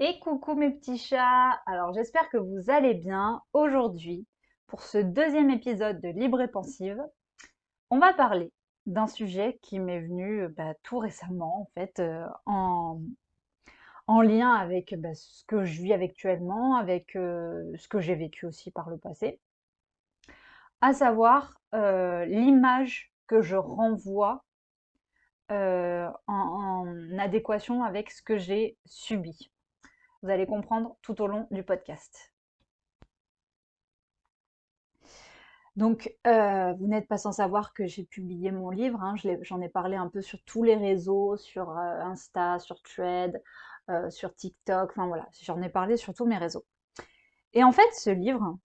Et coucou mes petits chats. Alors j'espère que vous allez bien. Aujourd'hui, pour ce deuxième épisode de Libre et Pensive, on va parler d'un sujet qui m'est venu tout récemment en fait, en lien avec ce que je vis actuellement, avec ce que j'ai vécu aussi par le passé, à savoir l'image que je renvoie en adéquation avec ce que j'ai subi. Vous allez comprendre tout au long du podcast. Donc, vous n'êtes pas sans savoir que j'ai publié mon livre, hein, j'en ai parlé un peu sur tous les réseaux, sur Insta, sur Thread, sur TikTok, enfin voilà, j'en ai parlé sur tous mes réseaux. Et en fait, ce livre,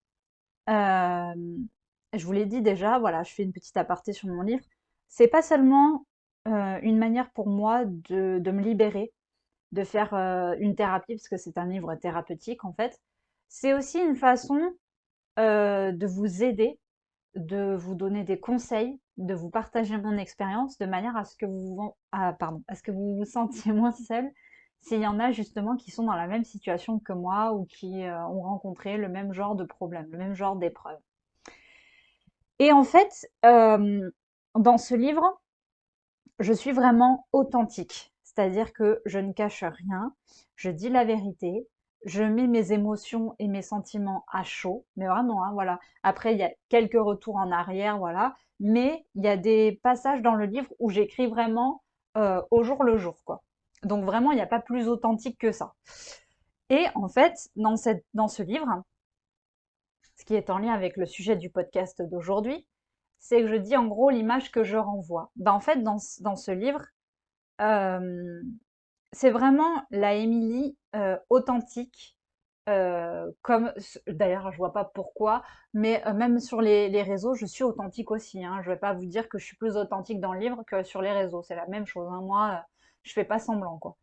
je vous l'ai dit déjà, voilà, je fais une petite aparté sur mon livre, c'est pas seulement une manière pour moi de me libérer, de faire une thérapie, parce que c'est un livre thérapeutique en fait, c'est aussi une façon de vous aider, de vous donner des conseils, de vous partager mon expérience de manière à ce que à ce que vous vous sentiez moins seul s'il y en a justement qui sont dans la même situation que moi ou qui ont rencontré le même genre de problème, le même genre d'épreuve. Et en fait, dans ce livre, je suis vraiment authentique. C'est-à-dire que je ne cache rien, je dis la vérité, je mets mes émotions et mes sentiments à chaud, mais vraiment, hein, voilà. Après, il y a quelques retours en arrière, voilà. Mais il y a des passages dans le livre où j'écris vraiment au jour le jour, quoi. Donc vraiment, il n'y a pas plus authentique que ça. Et en fait, dans ce livre, ce qui est en lien avec le sujet du podcast d'aujourd'hui, c'est que je dis en gros l'image que je renvoie. En fait, dans ce livre, euh, c'est vraiment la Émilie authentique. Comme d'ailleurs, je vois pas pourquoi, mais même sur les réseaux, je suis authentique aussi. Hein. Je vais pas vous dire que je suis plus authentique dans le livre que sur les réseaux. C'est la même chose. Hein. Moi, je fais pas semblant, quoi.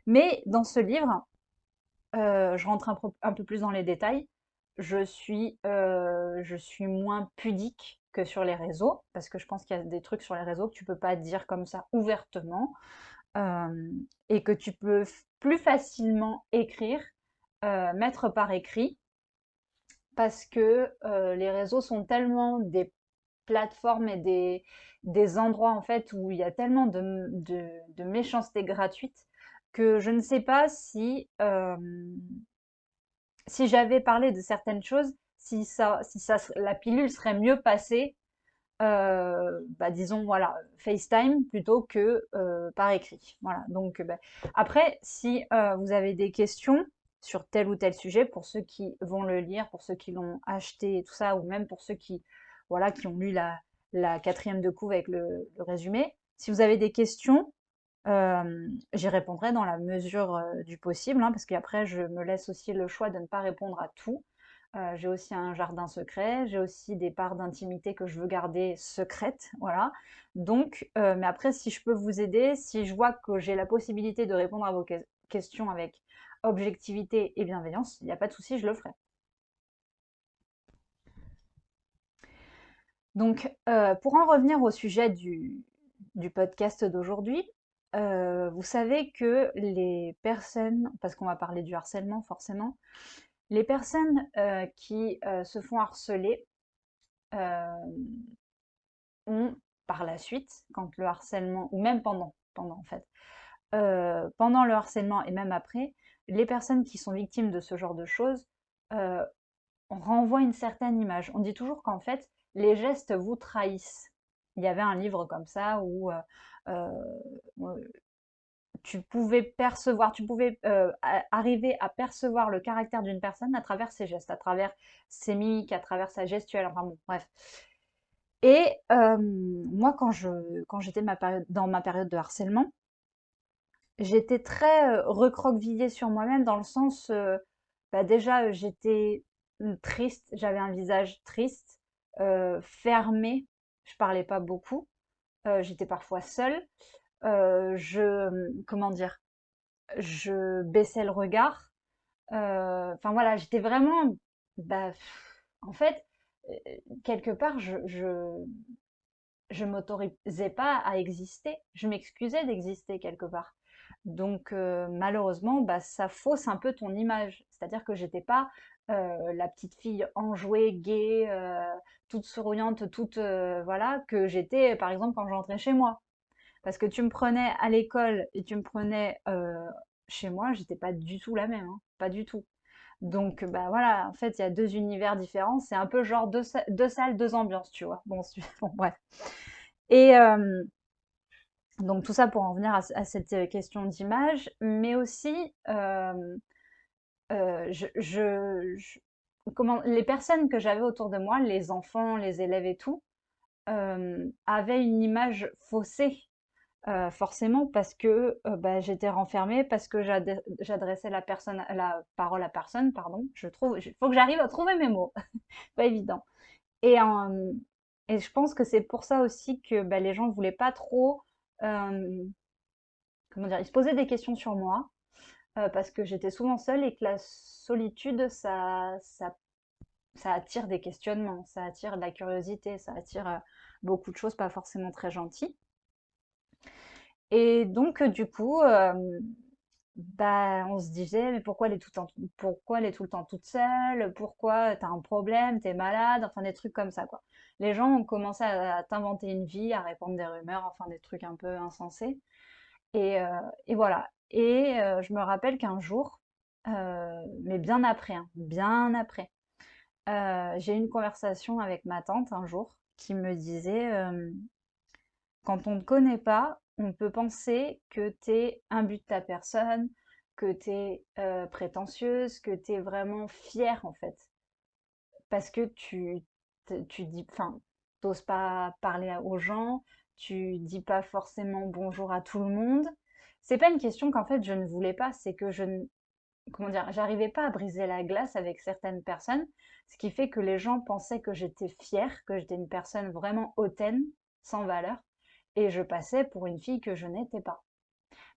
Mais dans ce livre, je rentre un peu plus dans les détails. Je suis moins pudique que sur les réseaux, parce que je pense qu'il y a des trucs sur les réseaux que tu peux pas dire comme ça ouvertement, et que tu peux plus facilement écrire, mettre par écrit, parce que les réseaux sont tellement des plateformes et des endroits en fait où il y a tellement de méchanceté gratuite que je ne sais pas si j'avais parlé de certaines choses, si la pilule serait mieux passée, disons, voilà, FaceTime plutôt que par écrit. Voilà. Donc, après, si vous avez des questions sur tel ou tel sujet, pour ceux qui vont le lire, pour ceux qui l'ont acheté et tout ça, ou même pour ceux qui, voilà, qui ont lu la quatrième de couve avec le résumé, si vous avez des questions, j'y répondrai dans la mesure du possible, hein, parce qu'après, je me laisse aussi le choix de ne pas répondre à tout. J'ai aussi un jardin secret, j'ai aussi des parts d'intimité que je veux garder secrètes, voilà. Donc, mais après, si je peux vous aider, si je vois que j'ai la possibilité de répondre à vos questions avec objectivité et bienveillance, il n'y a pas de souci, je le ferai. Donc, pour en revenir au sujet du podcast d'aujourd'hui, vous savez que les personnes, parce qu'on va parler du harcèlement forcément, les personnes qui se font harceler euh, ont par la suite, quand le harcèlement, ou même pendant en fait, pendant le harcèlement et même après, les personnes qui sont victimes de ce genre de choses euh, renvoient une certaine image. On dit toujours qu'en fait, les gestes vous trahissent. Il y avait un livre comme ça où tu pouvais percevoir, tu pouvais arriver à percevoir le caractère d'une personne à travers ses gestes, à travers ses mimiques, à travers sa gestuelle, enfin bon, bref. Et moi, quand j'étais dans ma période de harcèlement, j'étais très recroquevillée sur moi-même dans le sens, déjà, j'étais triste, j'avais un visage triste, fermé, je parlais pas beaucoup, j'étais parfois seule, comment dire, je baissais le regard. Enfin voilà, j'étais vraiment, en fait, quelque part, je m'autorisais pas à exister, je m'excusais d'exister quelque part. Donc malheureusement, bah, ça fausse un peu ton image. C'est-à-dire que j'étais pas la petite fille enjouée, gaie, toute souriante, toute voilà, que j'étais par exemple quand je rentrais chez moi. Parce que tu me prenais à l'école et tu me prenais chez moi, j'étais pas du tout la même, hein, pas du tout. Donc, bah voilà, en fait, il y a deux univers différents. C'est un peu genre deux salles, deux ambiances, tu vois. Bon, bon, bref. Et donc, tout ça pour en venir à cette question d'image, mais aussi, comment, les personnes que j'avais autour de moi, les enfants, les élèves et tout, avaient une image faussée. Forcément parce que bah, j'étais renfermée, parce que j'adressais la parole à personne, pardon. Il faut que j'arrive à trouver mes mots, pas évident. Et, euh, et je pense que c'est pour ça aussi que bah, les gens voulaient pas trop, euh, comment dire, ils se posaient des questions sur moi, parce que j'étais souvent seule et que la solitude, ça attire des questionnements, ça attire de la curiosité, ça attire beaucoup de choses pas forcément très gentilles. Et donc, du coup, bah, on se disait, mais pourquoi elle est tout le temps toute seule? Pourquoi t'as un problème? T'es malade? Enfin, des trucs comme ça, quoi. Les gens ont commencé à t'inventer une vie, à répandre des rumeurs, enfin, des trucs un peu insensés. Et voilà. Et je me rappelle qu'un jour, mais bien après, hein, bien après, j'ai eu une conversation avec ma tante un jour qui me disait, quand on ne te connaît pas, on peut penser que tu es imbu de ta personne, que tu es prétentieuse, que tu es vraiment fière en fait. Parce que tu dis, enfin, t'oses pas parler aux gens, tu dis pas forcément bonjour à tout le monde. C'est pas une question qu'en fait je ne voulais pas, c'est que je ne, comment dire, j'arrivais pas à briser la glace avec certaines personnes, ce qui fait que les gens pensaient que j'étais fière, que j'étais une personne vraiment hautaine, sans valeur, et je passais pour une fille que je n'étais pas.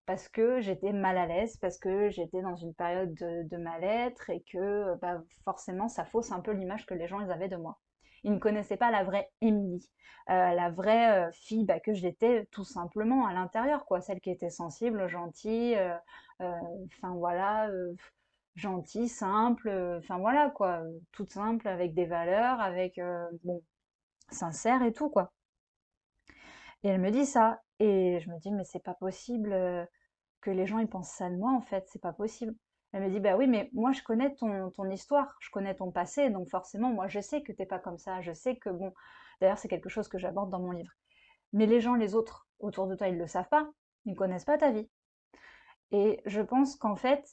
Parce que j'étais mal à l'aise, parce que j'étais dans une période de mal-être et que bah, forcément ça fausse un peu l'image que les gens ils avaient de moi. Ils ne connaissaient pas la vraie Émilie, la vraie fille bah, que j'étais tout simplement à l'intérieur, quoi, celle qui était sensible, gentille, enfin voilà, gentille, simple, enfin voilà quoi, toute simple, avec des valeurs, avec bon, sincère et tout quoi. Et elle me dit ça. Et je me dis, mais c'est pas possible que les gens ils pensent ça de moi, en fait, c'est pas possible. Elle me dit, bah oui, mais moi je connais ton histoire, je connais ton passé, donc forcément, moi je sais que t'es pas comme ça, je sais que bon, d'ailleurs c'est quelque chose que j'aborde dans mon livre. Mais les gens, les autres autour de toi, ils le savent pas, ils ne connaissent pas ta vie. Et je pense qu'en fait,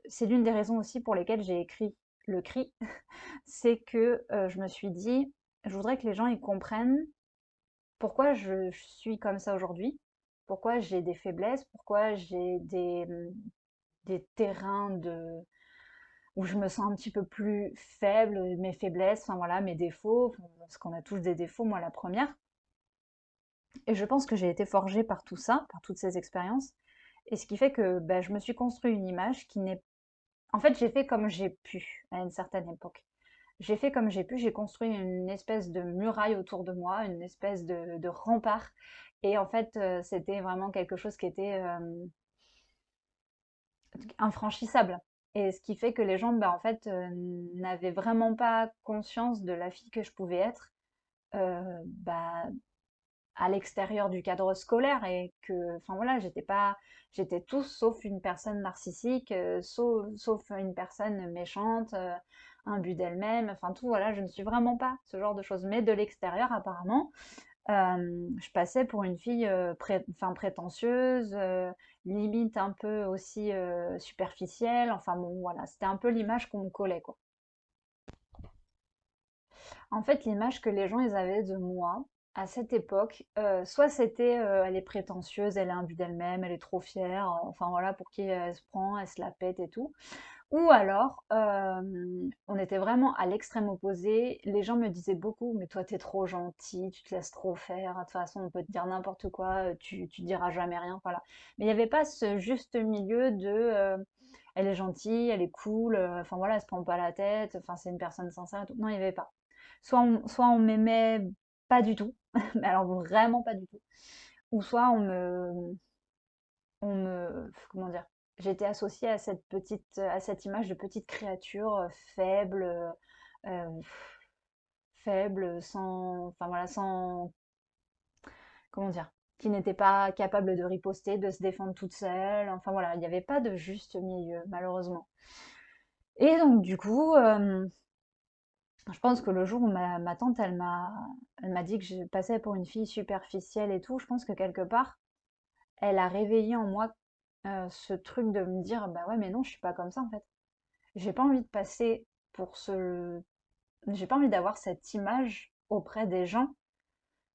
c'est l'une des raisons aussi pour lesquelles j'ai écrit Le Cri, c'est que je me suis dit, je voudrais que les gens ils comprennent pourquoi je suis comme ça aujourd'hui, pourquoi j'ai des faiblesses, pourquoi j'ai des terrains où je me sens un petit peu plus faible, mes faiblesses, enfin voilà, mes défauts, enfin, parce qu'on a tous des défauts, moi la première. Et je pense que j'ai été forgée par tout ça, par toutes ces expériences. Et ce qui fait que bah, je me suis construit une image qui n'est... En fait, j'ai fait comme j'ai pu à une certaine époque. J'ai fait comme j'ai pu, j'ai construit une espèce de muraille autour de moi, une espèce de rempart. Et en fait, c'était vraiment quelque chose qui était infranchissable. Et ce qui fait que les gens, bah, en fait, n'avaient vraiment pas conscience de la fille que je pouvais être bah, à l'extérieur du cadre scolaire et que, enfin voilà, j'étais tout sauf une personne narcissique, sauf une personne méchante, imbue d'elle-même, enfin tout, voilà, je ne suis vraiment pas ce genre de choses. Mais de l'extérieur, apparemment, je passais pour une fille enfin, prétentieuse, limite un peu aussi superficielle, enfin bon, voilà, c'était un peu l'image qu'on me collait, quoi. En fait, l'image que les gens ils avaient de moi à cette époque, soit c'était elle est prétentieuse, elle est imbue d'elle-même, elle est trop fière, enfin voilà, pour qui elle se prend, elle se la pète et tout. Ou alors, on était vraiment à l'extrême opposé. Les gens me disaient beaucoup, mais toi t'es trop gentil, tu te laisses trop faire, de toute façon on peut te dire n'importe quoi, tu diras jamais rien, voilà. Mais il n'y avait pas ce juste milieu de elle est gentille, elle est cool, enfin voilà, elle se prend pas la tête, enfin c'est une personne sincère et tout. Non, il n'y avait pas. Soit on m'aimait pas du tout, mais alors vraiment pas du tout. Ou soit comment dire? J'étais associée à cette image de petite créature, faible, heu, faible, sans enfin voilà, sans comment dire? Qui n'était pas capable de riposter, de se défendre toute seule, enfin voilà, il n'y avait pas de juste milieu, malheureusement. Et donc du coup, je pense que le jour où ma tante, elle m'a dit que je passais pour une fille superficielle et tout, je pense que quelque part, elle a réveillé en moi, ce truc de me dire: «Bah ouais, mais non, je suis pas comme ça, en fait». J'ai pas envie de passer pour ce j'ai pas envie d'avoir cette image auprès des gens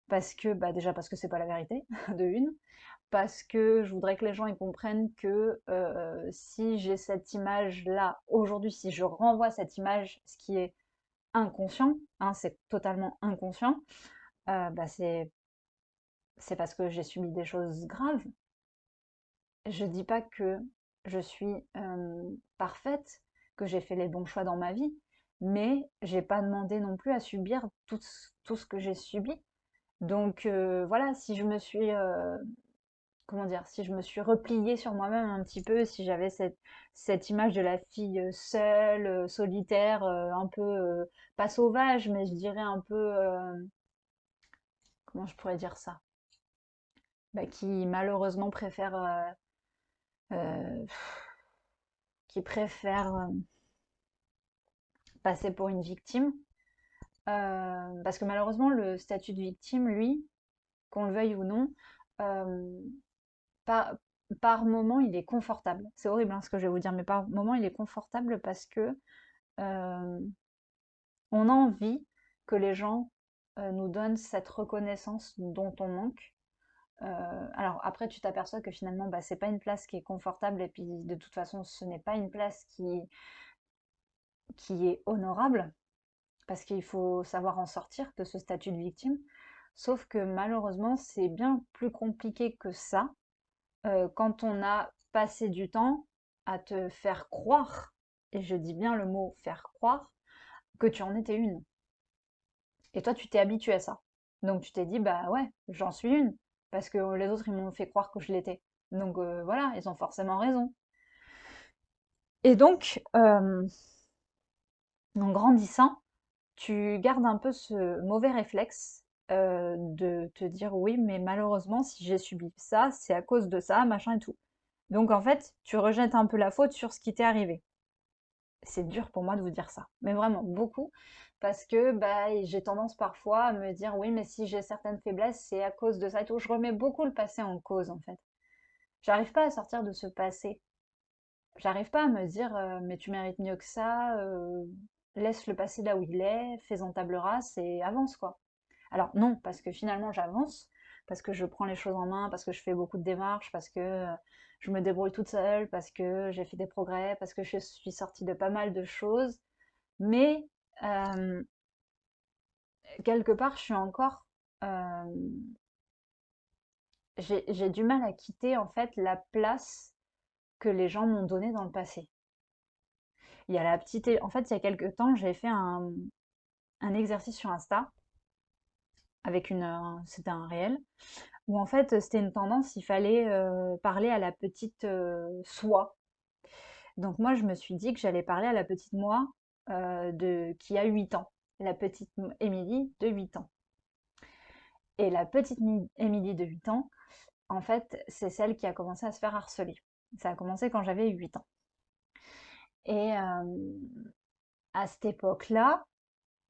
parce que, bah, déjà parce que c'est pas la vérité, de une, parce que je voudrais que les gens ils comprennent que, si j'ai cette image-là aujourd'hui, si je renvoie cette image, ce qui est inconscient, hein, c'est totalement inconscient, bah, c'est parce que j'ai subi des choses graves. Je dis pas que je suis, parfaite, que j'ai fait les bons choix dans ma vie, mais j'ai pas demandé non plus à subir tout ce que j'ai subi. Donc voilà, si je me suis, comment dire? Si je me suis repliée sur moi-même un petit peu, si j'avais cette image de la fille, seule, solitaire, un peu, pas sauvage, mais je dirais un peu, comment je pourrais dire ça? Bah, qui malheureusement préfère, heu, qui préfère, passer pour une victime. Parce que malheureusement le statut de victime, lui, qu'on le veuille ou non, hem, par par moment, il est confortable. C'est horrible, hein, ce que je vais vous dire, mais par moment, il est confortable parce que, hem, on a envie que les gens, nous donnent cette reconnaissance dont on manque. Heu, alors après, tu t'aperçois que finalement, bah, c'est pas une place qui est confortable et puis de toute façon, ce n'est pas une place qui est honorable, parce qu'il faut savoir en sortir de ce statut de victime. Sauf que malheureusement, c'est bien plus compliqué que ça, quand on a passé du temps à te faire croire, et je dis bien le mot faire croire, que tu en étais une. Et toi, tu t'es habitué à ça. Donc tu t'es dit, bah ouais, j'en suis une, parce que les autres, ils m'ont fait croire que je l'étais. Donc voilà, ils ont forcément raison. Et donc, en grandissant, tu gardes un peu ce mauvais réflexe de te dire oui, mais malheureusement, si j'ai subi ça, c'est à cause de ça, machin et tout. Donc en fait, tu rejettes un peu la faute sur ce qui t'est arrivé. C'est dur pour moi de vous dire ça, mais vraiment beaucoup, parce que bah, j'ai tendance parfois à me dire oui, mais si j'ai certaines faiblesses, c'est à cause de ça et tout. Je remets beaucoup le passé en cause en fait. J'arrive pas à sortir de ce passé. J'arrive pas à me dire mais tu mérites mieux que ça, laisse le passé là où il est, fais-en table rase et avance quoi. Alors non, parce que finalement j'avance, parce que je prends les choses en main, parce que je fais beaucoup de démarches, parce que je me débrouille toute seule, parce que j'ai fait des progrès, parce que je suis sortie de pas mal de choses, mais euh, quelque part je suis encore, euh, j'ai du mal à quitter en fait la place que les gens m'ont donnée dans le passé. Il y a la petite, en fait il y a quelques temps j'ai fait un exercice sur Insta avec c'était un réel où en fait, c'était une tendance, il fallait, parler à la petite, soi. Donc moi, je me suis dit que j'allais parler à la petite moi, de qui a 8 ans, la petite Émilie de 8 ans. Et la petite Émilie de 8 ans, en fait, c'est celle qui a commencé à se faire harceler. Ça a commencé quand j'avais 8 ans. Et à cette époque-là,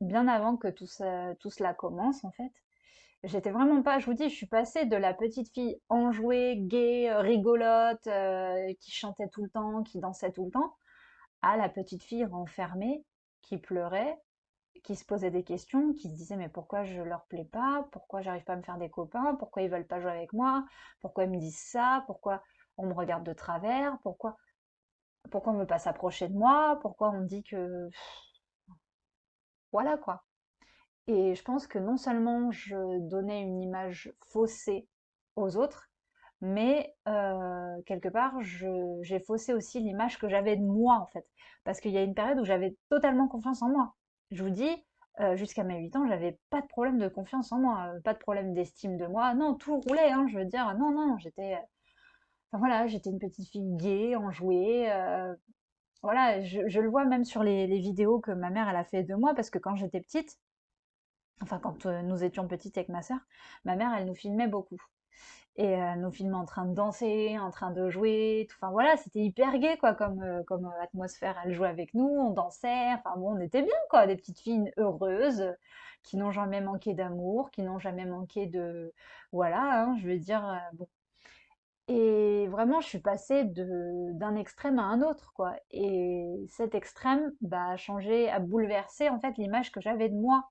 bien avant que tout cela commence, en fait, j'étais vraiment pas, je vous dis, je suis passée de la petite fille enjouée, gaie, rigolote, qui chantait tout le temps, qui dansait tout le temps, à la petite fille renfermée, qui pleurait, qui se posait des questions, qui se disait mais pourquoi je leur plais pas, pourquoi j'arrive pas à me faire des copains, pourquoi ils veulent pas jouer avec moi, pourquoi ils me disent ça, pourquoi on me regarde de travers, pourquoi on veut pas s'approcher de moi, pourquoi on dit que voilà quoi. Et je pense que non seulement je donnais une image faussée aux autres, mais quelque part, j'ai faussé aussi l'image que j'avais de moi, en fait. Parce qu'il y a une période où j'avais totalement confiance en moi. Je vous dis, jusqu'à mes 8 ans, j'avais pas de problème de confiance en moi, pas de problème d'estime de moi. Non, tout roulait, hein, je veux dire, non, non, j'étais, enfin voilà, j'étais une petite fille gaie, enjouée, voilà, je le vois même sur les vidéos que ma mère, elle a fait de moi, parce que quand j'étais petite, enfin quand, nous étions petites avec ma sœur, ma mère, elle nous filmait beaucoup. Et elle nous filmait en train de danser, en train de jouer, tout, enfin voilà, c'était hyper gai quoi comme atmosphère. Elle jouait avec nous, on dansait, enfin bon, on était bien quoi, des petites filles heureuses, qui n'ont jamais manqué d'amour, qui n'ont jamais manqué de, voilà, hein, je veux dire, bon. Et vraiment, je suis passée d'un extrême à un autre, quoi. Et cet extrême, bah, a changé, a bouleversé en fait l'image que j'avais de moi.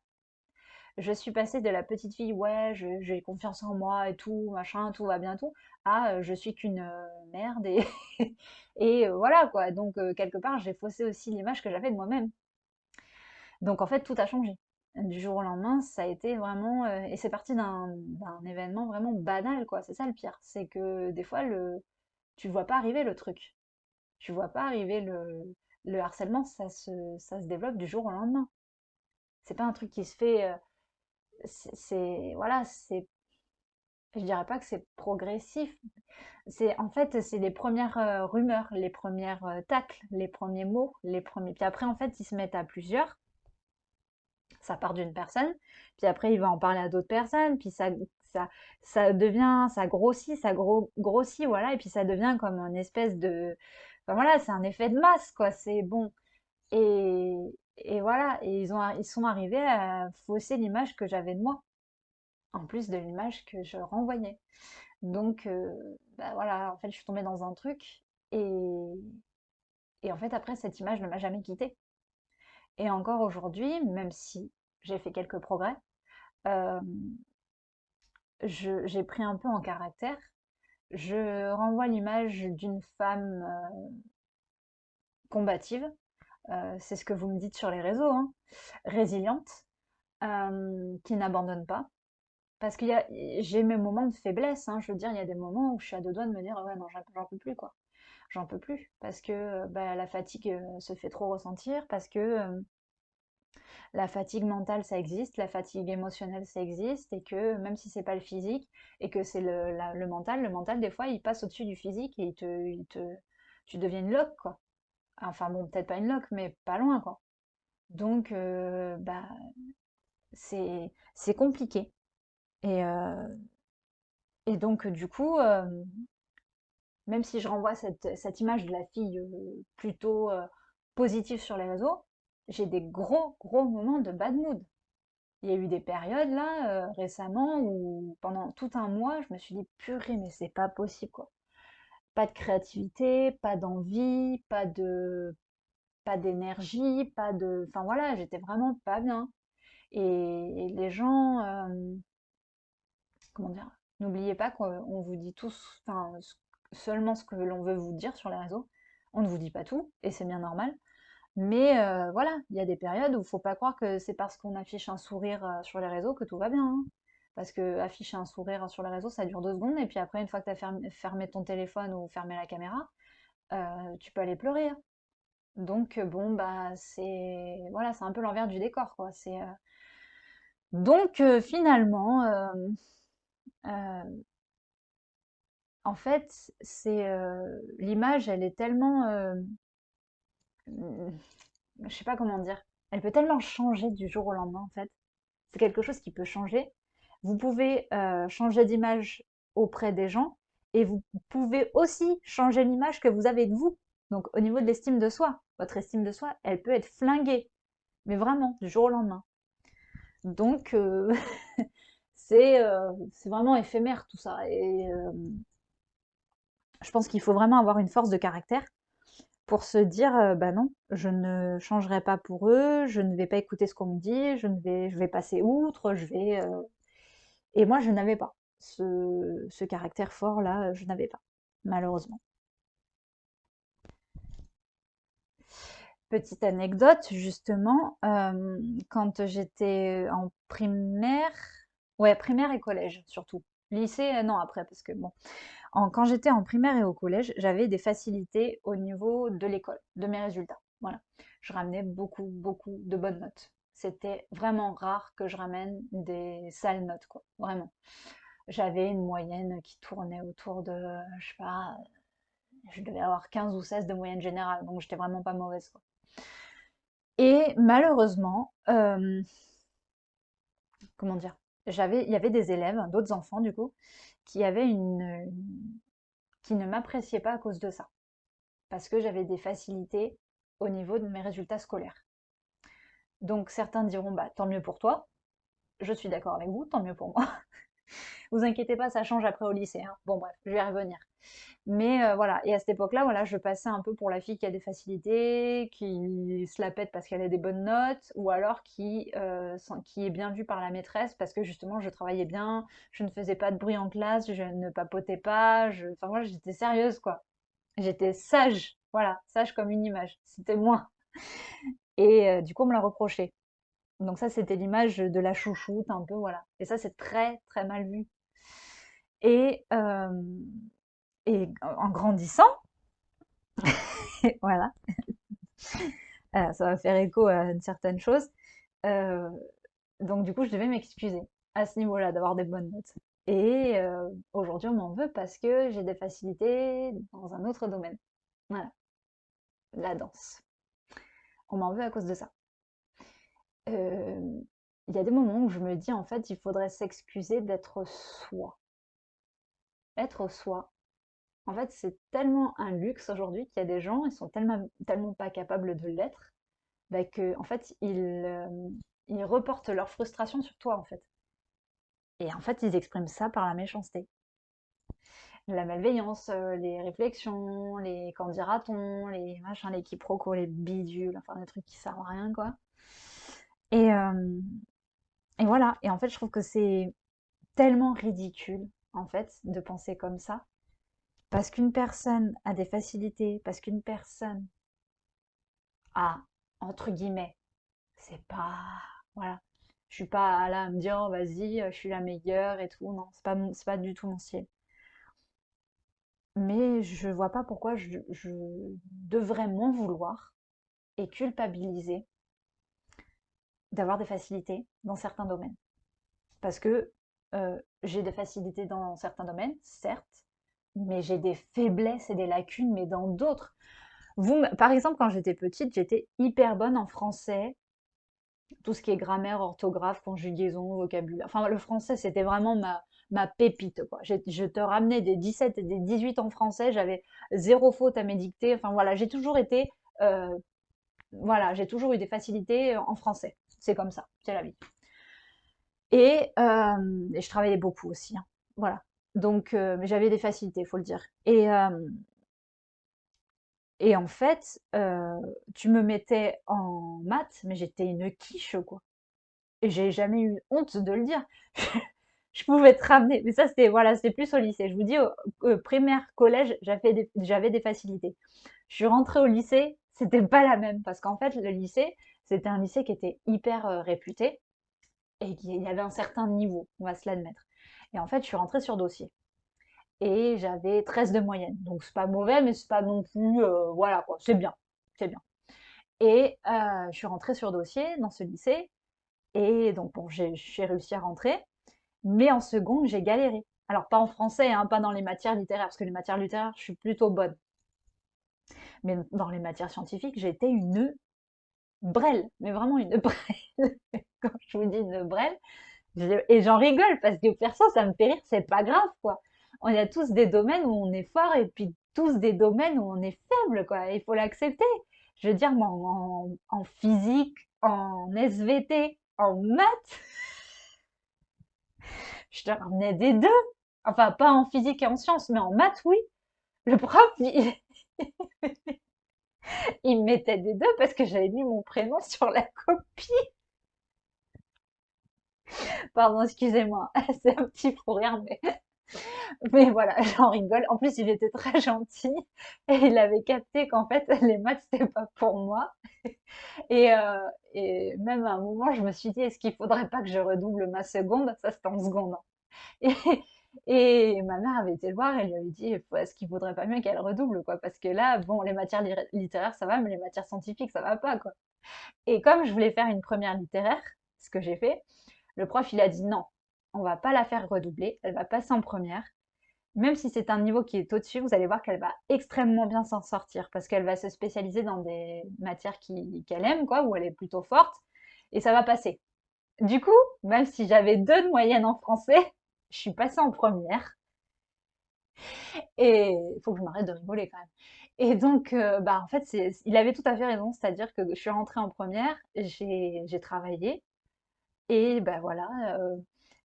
Je suis passée de la petite fille, ouais, j'ai confiance en moi et tout, machin, tout va bien, tout, à je suis qu'une merde et, et voilà quoi. Donc, quelque part, j'ai faussé aussi l'image que j'avais de moi-même. Donc, en fait, tout a changé. Du jour au lendemain, ça a été vraiment. Et c'est parti d'un événement vraiment banal, quoi. C'est ça le pire. C'est que des fois, tu vois pas arriver le truc. Tu vois pas arriver le harcèlement, ça se développe du jour au lendemain. C'est pas un truc qui se fait. Voilà, je dirais pas que c'est progressif. En fait, c'est les premières rumeurs, les premières tacles, les premiers mots, les premiers. Puis après, en fait, ils se mettent à plusieurs. Ça part d'une personne, puis après, il va en parler à d'autres personnes, puis ça, ça devient, ça grossit, grossit, voilà, et puis ça devient comme une espèce de, enfin voilà, c'est un effet de masse, quoi. C'est bon. Et, et voilà, et ils sont arrivés à fausser l'image que j'avais de moi, en plus de l'image que je renvoyais. Donc, bah, voilà, en fait, je suis tombée dans un truc et en fait, après, cette image ne m'a jamais quittée. Et encore aujourd'hui, même si j'ai fait quelques progrès, hem, j'ai pris un peu en caractère. Je renvoie l'image d'une femme, combative, c'est ce que vous me dites sur les réseaux, hein, résiliente, qui n'abandonne pas. Parce j'ai mes moments de faiblesse, hein, je veux dire, il y a des moments où je suis à 2 doigts de me dire: «Ouais, non, j'en peux plus, quoi». J'en peux plus parce que bah, la fatigue se fait trop ressentir, parce que la fatigue mentale ça existe, la fatigue émotionnelle ça existe, et que même si c'est pas le physique et que c'est le mental des fois il passe au-dessus du physique et tu deviens une loque quoi. Enfin bon, peut-être pas une loque, mais pas loin quoi. Donc bah c'est compliqué. Et, donc du coup, même si je renvoie cette image de la fille plutôt positive sur les réseaux, j'ai des gros, gros moments de bad mood. Il y a eu des périodes là, récemment, où pendant tout un mois, je me suis dit, purée, mais c'est pas possible quoi. Pas de créativité, pas d'envie, pas d'énergie, pas de. Enfin voilà, j'étais vraiment pas bien. Et les gens, comment dire, n'oubliez pas qu'on vous dit tous, enfin, seulement ce que l'on veut vous dire sur les réseaux. On ne vous dit pas tout, et c'est bien normal. Mais voilà, il y a des périodes où il faut pas croire que c'est parce qu'on affiche un sourire sur les réseaux que tout va bien, hein. Parce que afficher un sourire sur les réseaux, ça dure 2 secondes, et puis après, une fois que tu as fermé ton téléphone ou fermé la caméra, tu peux aller pleurer, hein. Donc bon, bah c'est voilà, c'est un peu l'envers du décor, quoi. Donc finalement, euh, en fait, l'image, elle est tellement, mmh, je sais pas comment dire, elle peut tellement changer du jour au lendemain, en fait. C'est quelque chose qui peut changer. Vous pouvez changer d'image auprès des gens, et vous pouvez aussi changer l'image que vous avez de vous. Donc, au niveau de l'estime de soi, votre estime de soi, elle peut être flinguée, mais vraiment, du jour au lendemain. Donc, c'est vraiment éphémère tout ça. Et je pense qu'il faut vraiment avoir une force de caractère pour se dire bah non, je ne changerai pas pour eux, je ne vais pas écouter ce qu'on me dit, je vais passer outre, et moi je n'avais pas ce caractère fort là, je n'avais pas, malheureusement. Petite anecdote justement, quand j'étais en primaire, ouais, primaire et collège surtout. Lycée, non, après, parce que bon, quand j'étais en primaire et au collège, j'avais des facilités au niveau de l'école, de mes résultats. Voilà. Je ramenais beaucoup, beaucoup de bonnes notes. c'était vraiment rare que je ramène des sales notes, quoi, vraiment. J'avais une moyenne qui tournait autour de, je sais pas, je devais avoir 15 ou 16 de moyenne générale, donc j'étais vraiment pas mauvaise, quoi. Et malheureusement, comment dire? Il y avait des élèves, d'autres enfants du coup, qui avaient qui ne m'appréciaient pas à cause de ça. Parce que j'avais des facilités au niveau de mes résultats scolaires. Donc certains diront, bah tant mieux pour toi. Je suis d'accord avec vous, tant mieux pour moi. Vous inquiétez pas, ça change après au lycée, hein. Bon bref, je vais y revenir. Mais voilà, et à cette époque-là, voilà, je passais un peu pour la fille qui a des facilités, qui se la pète parce qu'elle a des bonnes notes, ou alors qui est bien vue par la maîtresse parce que justement je travaillais bien, je ne faisais pas de bruit en classe, je ne papotais pas, enfin moi j'étais sérieuse quoi. J'étais sage, voilà, sage comme une image, c'était moi. Et du coup on me l'a reproché. Donc ça c'était l'image de la chouchoute un peu, voilà. Et ça c'est très très mal vu. Et, euh, et en grandissant, voilà, ça va faire écho à une certaine chose. Euh, donc du coup, je devais m'excuser à ce niveau-là d'avoir des bonnes notes. Et aujourd'hui, on m'en veut parce que j'ai des facilités dans un autre domaine. Voilà, la danse. On m'en veut à cause de ça. Euh, Il y a des moments où je me dis, en fait, il faudrait s'excuser d'être soi. Être soi. En fait, c'est tellement un luxe aujourd'hui qu'il y a des gens, ils sont tellement pas capables de l'être, bah, que, en fait, ils reportent leur frustration sur toi, en fait. Et en fait, ils expriment ça par la méchanceté. La malveillance, les réflexions, les qu'en dira-t-on, les machins, les quiproquos, les bidules, enfin des trucs qui servent à rien, quoi. Et, euh, et voilà. Et en fait, je trouve que c'est tellement ridicule, en fait, de penser comme ça. Parce qu'une personne a des facilités, parce qu'une personne a, entre guillemets, c'est pas, voilà. Je suis pas là à me dire, oh, vas-y, je suis la meilleure et tout. Non, c'est pas du tout mon style. Mais je vois pas pourquoi je devrais m'en vouloir et culpabiliser d'avoir des facilités dans certains domaines. Parce que j'ai des facilités dans certains domaines, certes, mais j'ai des faiblesses et des lacunes, mais dans d'autres. Par exemple, quand j'étais petite, j'étais hyper bonne en français, tout ce qui est grammaire, orthographe, conjugaison, vocabulaire. Enfin, le français, c'était vraiment ma pépite, quoi. Je te ramenais des 17 et des 18 en français, j'avais zéro faute à mes dictées. Enfin, voilà, j'ai toujours été, voilà, j'ai toujours eu des facilités en français. C'est comme ça, c'est la vie. Et je travaillais beaucoup aussi, hein. Voilà. Donc, mais j'avais des facilités, faut le dire. Et en fait, tu me mettais en maths, mais j'étais une quiche, quoi. Et j'ai jamais eu honte de le dire. Je pouvais te ramener, mais ça c'était voilà, c'était plus au lycée. Je vous dis, au primaire, collège, j'avais des facilités. Je suis rentrée au lycée, c'était pas la même parce qu'en fait le lycée, c'était un lycée qui était hyper réputé et il y avait un certain niveau, on va se l'admettre. Et en fait, je suis rentrée sur dossier et j'avais 13 de moyenne. Donc c'est pas mauvais, mais c'est pas non plus voilà quoi, c'est bien, c'est bien. Et je suis rentrée sur dossier dans ce lycée et donc bon, j'ai réussi à rentrer. Mais en seconde, j'ai galéré. Alors, pas en français, hein, pas dans les matières littéraires, parce que les matières littéraires, je suis plutôt bonne. Mais dans les matières scientifiques, j'étais une brêle. Mais vraiment une brêle. Quand je vous dis une brêle, et j'en rigole, parce que perso, ça me fait rire, c'est pas grave, quoi. On a tous des domaines où on est fort, et puis tous des domaines où on est faible, quoi. Il faut l'accepter. Je veux dire, moi, en physique, en SVT, en maths, je te ramenais des deux. Enfin, pas en physique et en sciences, mais en maths, oui. Le prof, il me mettait des deux parce que j'avais mis mon prénom sur la copie. Pardon, excusez-moi, c'est un petit fou rire, mais voilà, j'en rigole. En plus, il était très gentil et il avait capté qu'en fait, les maths, c'était pas pour moi. Et, euh, et même à un moment, je me suis dit, est-ce qu'il faudrait pas que je redouble ma seconde? Ça, c'était en seconde, hein. Et ma mère avait été le voir et lui avait dit: «Est-ce qu'il vaudrait pas mieux qu'elle redouble, quoi? Parce que là, bon, les matières littéraires, ça va, mais les matières scientifiques, ça va pas, quoi». Et comme je voulais faire une première littéraire, ce que j'ai fait, le prof, il a dit: «Non, on va pas la faire redoubler, elle va passer en première. Même si c'est un niveau qui est au-dessus, vous allez voir qu'elle va extrêmement bien s'en sortir parce qu'elle va se spécialiser dans des matières qu'elle aime, quoi, où elle est plutôt forte, et ça va passer». Du coup, même si j'avais 2 de moyenne en français, je suis passée en première. Et il faut que je m'arrête de rigoler quand même. Et donc, bah, en fait, il avait tout à fait raison, c'est-à-dire que je suis rentrée en première, j'ai travaillé, et bah voilà,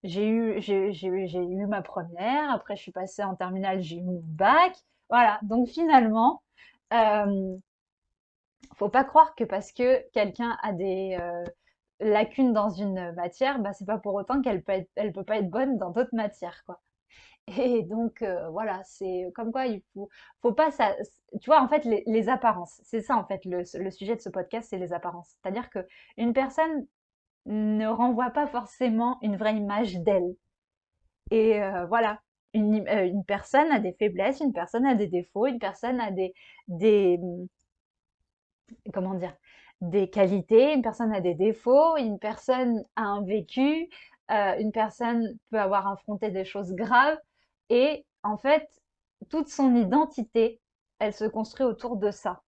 j'ai eu ma première. Après je suis passée en terminale, j'ai eu mon bac. Voilà, donc finalement, euh, faut pas croire que parce que quelqu'un a des lacunes dans une matière, bah c'est pas pour autant elle peut pas être bonne dans d'autres matières, quoi. Et donc, voilà, c'est comme quoi faut pas ça. Tu vois, en fait, les apparences, c'est ça, en fait, le sujet de ce podcast, c'est les apparences. C'est-à-dire que une personne ne renvoie pas forcément une vraie image d'elle. Et voilà, une personne a des faiblesses, une personne a des défauts, une personne a des comment dire, des qualités, une personne a des défauts, une personne a un vécu, une personne peut avoir affronté des choses graves, et en fait, toute son identité, elle se construit autour de ça.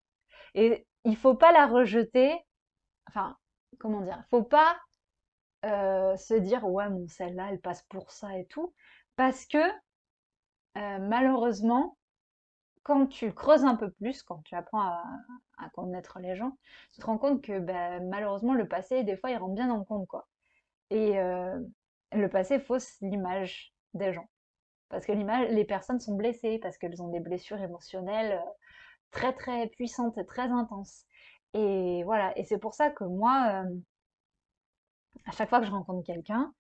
Et il faut pas la rejeter, enfin, comment dire, il faut pas se dire: «Ouais, bon, celle-là, elle passe pour ça et tout», parce que malheureusement, quand tu creuses un peu plus, quand tu apprends à connaître les gens, tu te rends compte que, bah, malheureusement, le passé, des fois, il rentre bien en compte, quoi. Et le passé fausse l'image des gens. Parce que les personnes sont blessées, parce qu'elles ont des blessures émotionnelles très, très puissantes et très intenses. Et voilà, et c'est pour ça que moi, à chaque fois que je rencontre quelqu'un,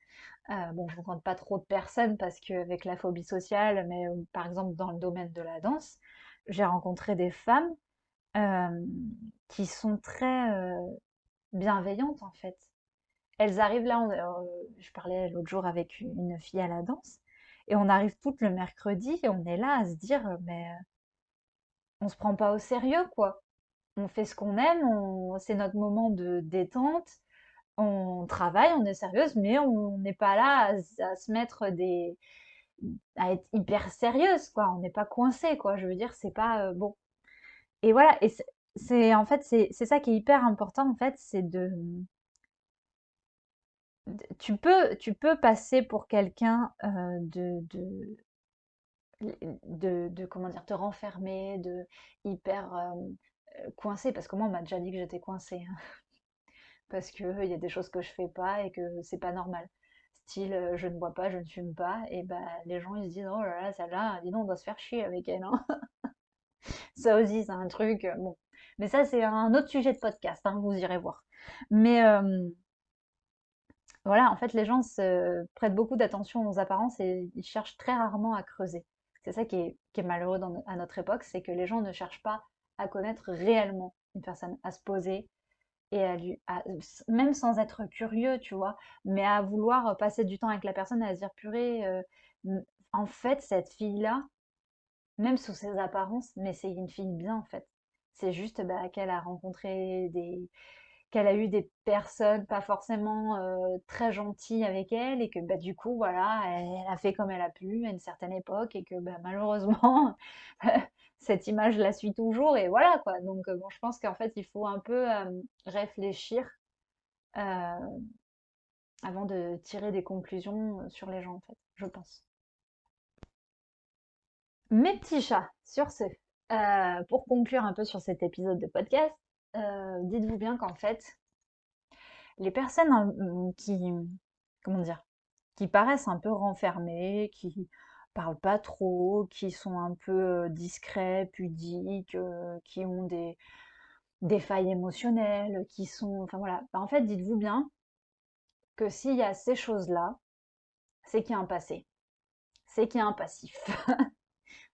bon, je rencontre pas trop de personnes parce qu'avec la phobie sociale, mais par exemple dans le domaine de la danse, j'ai rencontré des femmes euh, qui sont très bienveillantes, en fait. Elles arrivent là, je parlais l'autre jour avec une fille à la danse, et on arrive toutes le mercredi et on est là à se dire, mais on se prend pas au sérieux, quoi. On fait ce qu'on aime, c'est notre moment de détente, on travaille, on est sérieuse, mais on n'est pas là à se mettre à être hyper sérieuse, quoi. On n'est pas coincé, quoi. Je veux dire, c'est pas bon. Et voilà. Et en fait, c'est ça qui est hyper important, en fait, c'est tu peux passer pour quelqu'un comment dire, te renfermer, de hyper coincé, parce que moi, on m'a déjà dit que j'étais coincée, hein, parce que il y a des choses que je fais pas et que c'est pas normal. Style, je ne bois pas, je ne fume pas, et ben les gens ils se disent: «Oh là là, celle-là, dis donc, on doit se faire chier avec elle, hein». Ça aussi, c'est un truc, bon. Mais ça, c'est un autre sujet de podcast, hein, vous irez voir. Mais voilà, en fait, les gens se prêtent beaucoup d'attention aux apparences et ils cherchent très rarement à creuser. C'est ça qui est malheureux à notre époque, c'est que les gens ne cherchent pas à connaître réellement une personne, à se poser et même sans être curieux, tu vois, mais à vouloir passer du temps avec la personne, à se dire: «Purée, en fait, cette fille-là, même sous ses apparences, mais c'est une fille bien, en fait». C'est juste, bah, qu'elle a rencontré qu'elle a eu des personnes pas forcément très gentilles avec elle, et que bah, du coup, voilà, elle a fait comme elle a pu à une certaine époque, et que bah, malheureusement, cette image la suit toujours, et voilà, quoi. Donc, bon, je pense qu'en fait, il faut un peu réfléchir euh, avant de tirer des conclusions sur les gens, en fait, je pense. Mes petits chats, sur ce, pour conclure un peu sur cet épisode de podcast, dites-vous bien qu'en fait, les personnes comment dire, qui paraissent un peu renfermés, qui parlent pas trop, qui sont un peu discrets, pudiques, qui ont des failles émotionnelles, qui sont, enfin voilà. Bah, en fait, dites-vous bien que s'il y a ces choses-là, c'est qu'il y a un passé, c'est qu'il y a un passif,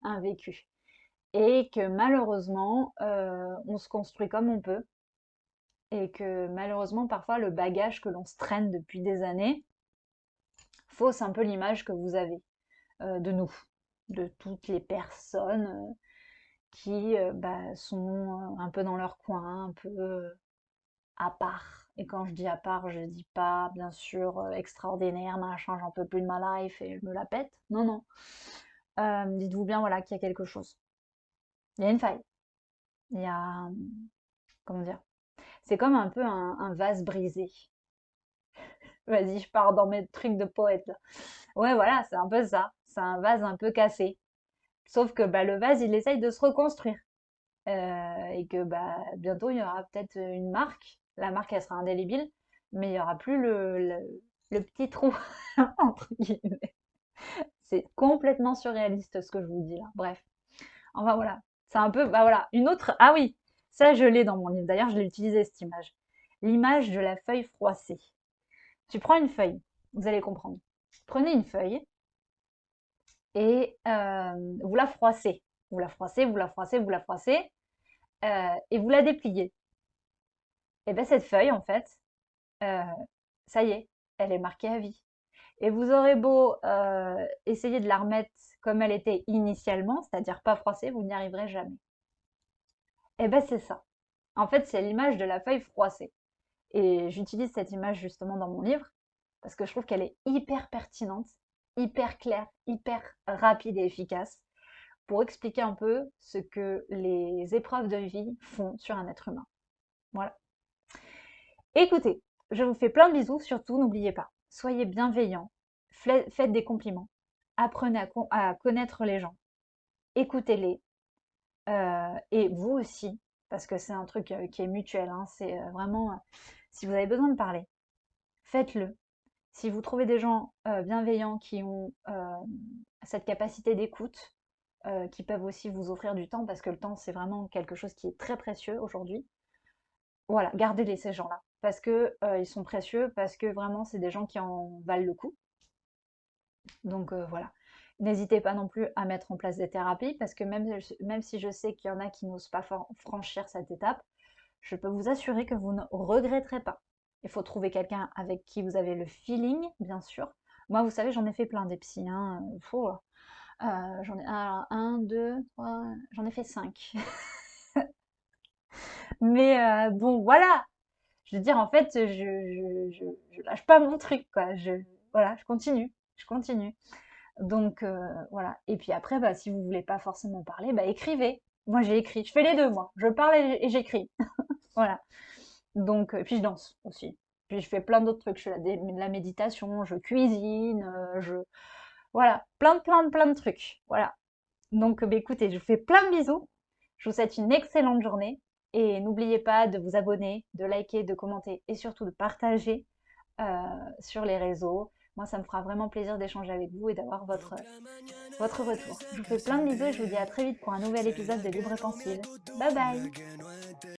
un vécu. Et que malheureusement, on se construit comme on peut, et que malheureusement, parfois, le bagage que l'on se traîne depuis des années fausse un peu l'image que vous avez. de nous, de toutes les personnes qui sont un peu dans leur coin, un peu à part. Et quand je dis à part, je dis pas, bien sûr, extraordinaire, machin, j'en peux plus de ma life et je me la pète. Non, non. Dites-vous bien, voilà, qu'il y a quelque chose. Il y a une faille. Il y a, comment dire? C'est comme un peu un vase brisé. Vas-y, je pars dans mes trucs de poète là. Ouais, voilà, c'est un peu ça. C'est un vase un peu cassé. Sauf que le vase, il essaye de se reconstruire. Et que bientôt, il y aura peut-être une marque. La marque, elle sera indélébile, mais il n'y aura plus le petit trou, entre guillemets. C'est complètement surréaliste ce que je vous dis là. Bref, enfin voilà. C'est un peu, voilà, une autre. Ah oui, ça je l'ai dans mon livre. D'ailleurs, je l'ai utilisé cette image. L'image de la feuille froissée. Tu prends une feuille, vous allez comprendre. Prenez une feuille et vous la froissez. Vous la froissez, vous la froissez, vous la froissez, et vous la dépliez. Et bien cette feuille, en fait, euh, ça y est, elle est marquée à vie. Et vous aurez beau essayer de la remettre comme elle était initialement, c'est-à-dire pas froissée, vous n'y arriverez jamais. Et ben c'est ça. En fait, c'est l'image de la feuille froissée. Et j'utilise cette image justement dans mon livre parce que je trouve qu'elle est hyper pertinente, hyper claire, hyper rapide et efficace pour expliquer un peu ce que les épreuves de vie font sur un être humain. Voilà. Écoutez, je vous fais plein de bisous, surtout n'oubliez pas, soyez bienveillants, faites des compliments, apprenez à connaître les gens, écoutez-les, et vous aussi, parce que c'est un truc qui est mutuel, hein, c'est vraiment, si vous avez besoin de parler, faites-le. Si vous trouvez des gens bienveillants qui ont cette capacité d'écoute, qui peuvent aussi vous offrir du temps, parce que le temps, c'est vraiment quelque chose qui est très précieux aujourd'hui. Voilà, gardez-les ces gens-là, parce que ils sont précieux, parce que vraiment, c'est des gens qui en valent le coup. Donc voilà. N'hésitez pas non plus à mettre en place des thérapies, parce que même si je sais qu'il y en a qui n'osent pas franchir cette étape, je peux vous assurer que vous ne regretterez pas. Il faut trouver quelqu'un avec qui vous avez le feeling, bien sûr. Moi, vous savez, j'en ai fait plein des psys, hein. J'en ai un, deux, trois, j'en ai fait 5. Mais bon, voilà. Je veux dire, en fait, je lâche pas mon truc, quoi. Voilà, je continue, je continue. Donc voilà. Et puis après, si vous voulez pas forcément parler, écrivez. Moi, j'ai écrit. Je fais les deux, moi. Je parle et j'écris. Voilà. Donc, et puis je danse aussi. Puis je fais plein d'autres trucs. Je fais de la méditation, je cuisine, voilà, plein de trucs. Voilà. Donc, écoutez, je vous fais plein de bisous. Je vous souhaite une excellente journée. Et n'oubliez pas de vous abonner, de liker, de commenter et surtout de partager sur les réseaux. Moi, ça me fera vraiment plaisir d'échanger avec vous et d'avoir votre retour. Je vous fais plein de bisous et je vous dis à très vite pour un nouvel épisode de Libre et Pensive. Bye bye!